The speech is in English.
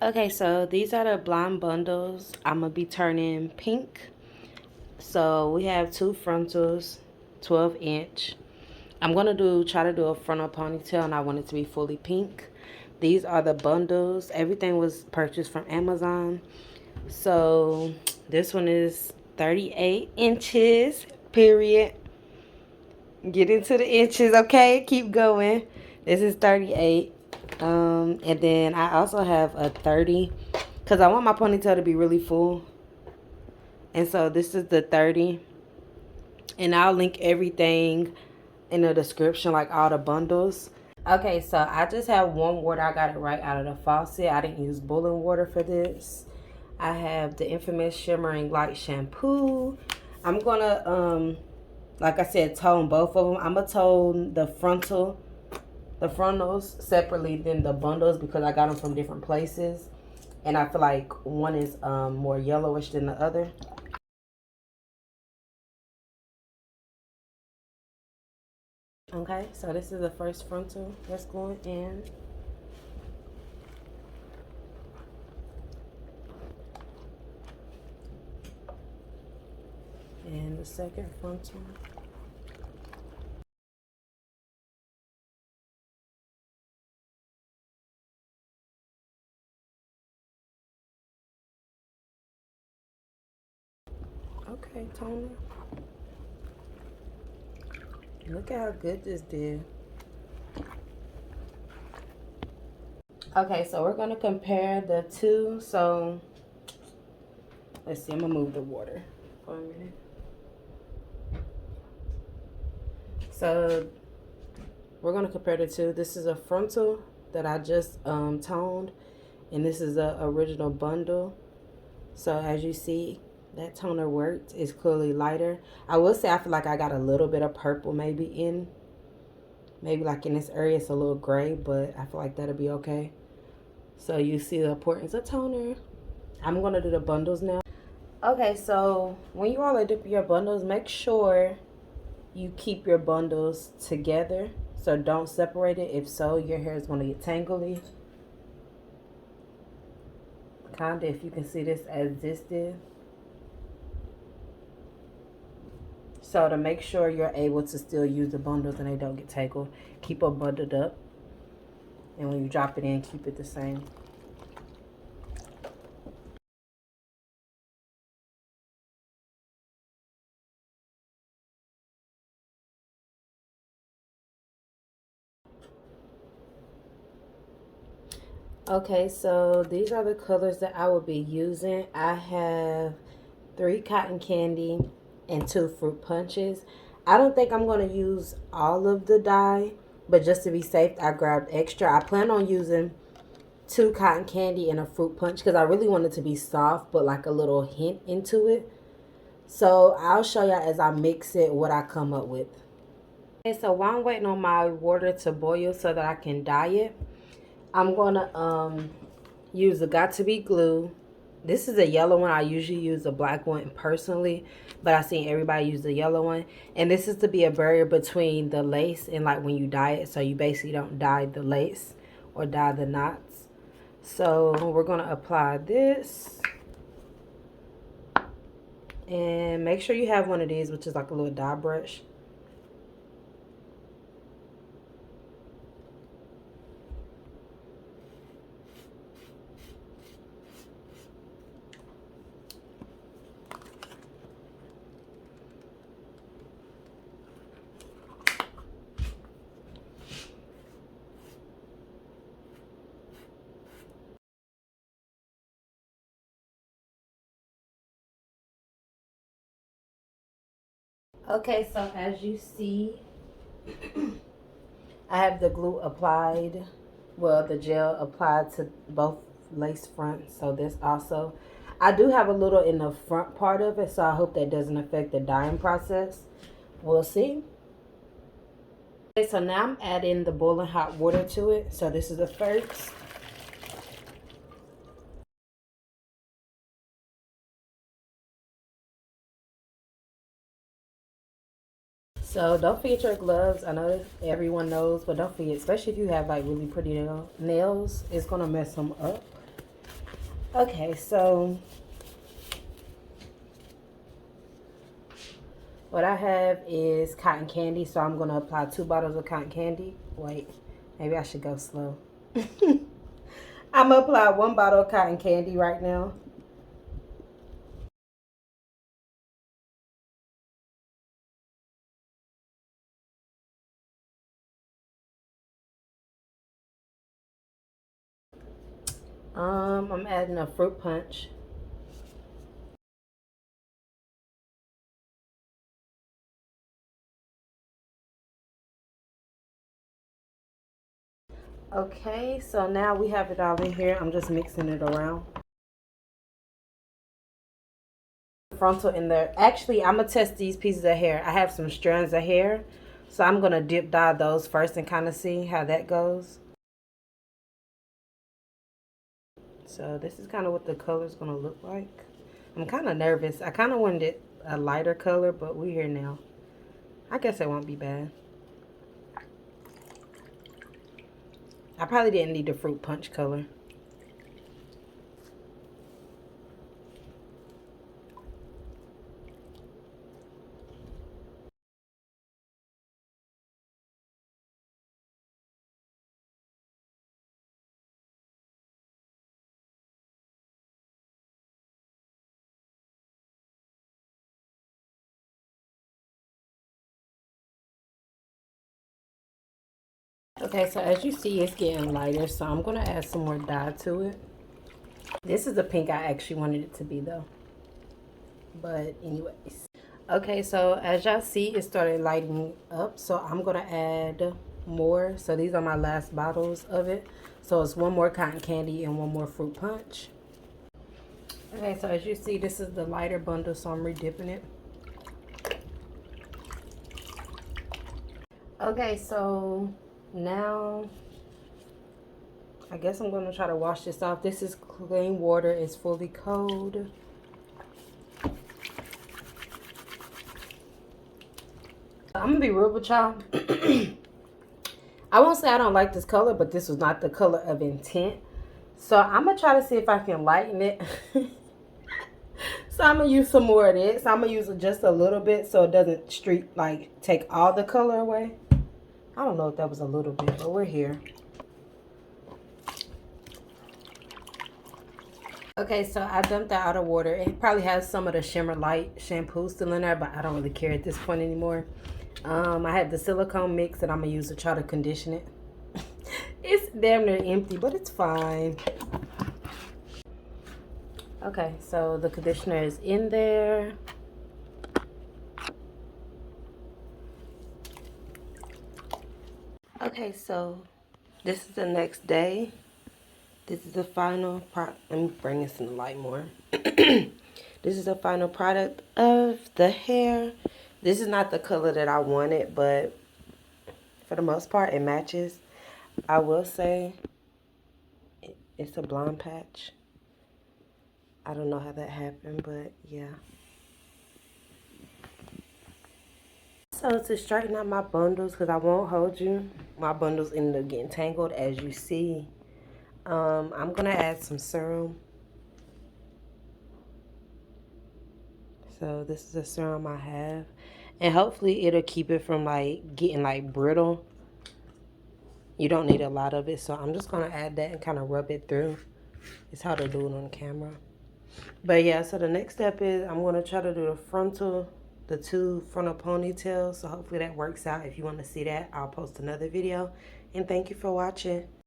Okay, so these are the blonde bundles. I'm going to be turning pink. So we have two frontals, 12-inch. I'm going to try to do a frontal ponytail, and I want it to be fully pink. These are the bundles. Everything was purchased from Amazon. So this one is 38 inches, period. Get into the inches, okay? Keep going. This is 38. And then I also have a 30 because I want my ponytail to be really full. And so this is the 30. And I'll link everything in the description, like all the bundles. Okay, so I just have warm water. I got it right out of the faucet. I didn't use boiling water for this. I have the infamous Shimmering Light shampoo. I'm gonna like I said, tone both of them. I'm gonna tone the frontals separately than the bundles because I got them from different places, and I feel like one is more yellowish than the other. Okay, so this is the first frontal that's going in. And the second frontal. Okay, toner. Look at how good this did. Okay, so we're gonna compare the two. So let's see, I'm gonna move the water for a minute. So we're gonna compare the two. This is a frontal that I just toned, and this is a original bundle. So as you see, that toner worked. It's clearly lighter. I will say I feel like I got a little bit of purple maybe like in this area it's a little gray, but I feel like that'll be okay. So you see the importance of toner. I'm gonna do the bundles now. Okay, so when you all are dipping your bundles, make sure you keep your bundles together. So don't separate it. If so, your hair is gonna get tangly. Kinda, if you can see this as this did. So to make sure you're able to still use the bundles and they don't get tangled, keep them bundled up. And when you drop it in, keep it the same. Okay, so these are the colors that I will be using. I have 3 cotton candy and 2 fruit punches. I don't think I'm going to use all of the dye, but just to be safe, I grabbed extra. I plan on using 2 cotton candy and a fruit punch because I really want it to be soft, but like a little hint into it. So I'll show y'all as I mix it what I come up with. Okay, so while I'm waiting on my water to boil so that I can dye it, I'm gonna use the Got To Be glue. This is a yellow one. I usually use a black one personally, but I've seen everybody use the yellow one. And this is to be a barrier between the lace and like when you dye it, so you basically don't dye the lace or dye the knots. So we're gonna apply this. And make sure you have one of these, which is like a little dye brush. Okay, so as you see, I have the glue applied, well, the gel applied to both lace fronts. So this also, I do have a little in the front part of it, so I hope that doesn't affect the dyeing process. We'll see. Okay, so now I'm adding the boiling hot water to it. So this is the first. So don't forget your gloves. I know everyone knows, but don't forget, especially if you have like really pretty nails, it's gonna mess them up. Okay, so what I have is cotton candy, so I'm gonna apply 2 bottles of cotton candy. Wait, maybe I should go slow. I'm gonna apply 1 bottle of cotton candy right now. I'm adding a fruit punch. Okay, so now we have it all in here. I'm just mixing it around. Frontal in there. Actually, I'm gonna test these pieces of hair. I have some strands of hair, so I'm gonna dip dye those first and kind of see how that goes. So this is kind of what the color is gonna look like. I'm kind of nervous. I kind of wanted it a lighter color, but we're here now. I guess it won't be bad. I probably didn't need the fruit punch color. Okay, so as you see, it's getting lighter, so I'm gonna add some more dye to it. This is the pink I actually wanted it to be though. But anyways. Okay, so as y'all see, it started lighting up, so I'm gonna add more. So these are my last bottles of it. So it's 1 more cotton candy and 1 more fruit punch. Okay, so as you see, this is the lighter bundle, so I'm redipping it. Okay, so now I guess I'm gonna try to wash this off. This is clean water, it's fully cold. I'm gonna be real with y'all. I won't say I don't like this color, but this was not the color of intent. So I'm gonna try to see if I can lighten it. So I'm gonna use some more of this. I'm gonna use it just a little bit so it doesn't take all the color away. I don't know if that was a little bit, but we're here. Okay, so I dumped that out of water. It probably has some of the Shimmer Light shampoo still in there, but I don't really care at this point anymore. I have the silicone mix that I'm gonna use to try to condition it. It's damn near empty, but it's fine. Okay, so the conditioner is in there. Okay, so this is the next day. This is the final product. Let me bring this in the light more. This is the final product of the hair. This is not the color that I wanted, but for the most part, it matches. I will say it's a blonde patch. I don't know how that happened, but yeah. So to straighten out my bundles, because I won't hold you, my bundles ended up getting tangled, as you see. I'm going to add some serum. So this is a serum I have. And hopefully it'll keep it from getting brittle. You don't need a lot of it. So I'm just going to add that and kind of rub it through. It's hard to do it on camera. But yeah, so the next step is I'm going to try to do the 2 frontal ponytails. So hopefully that works out. If you want to see that, I'll post another video. And thank you for watching.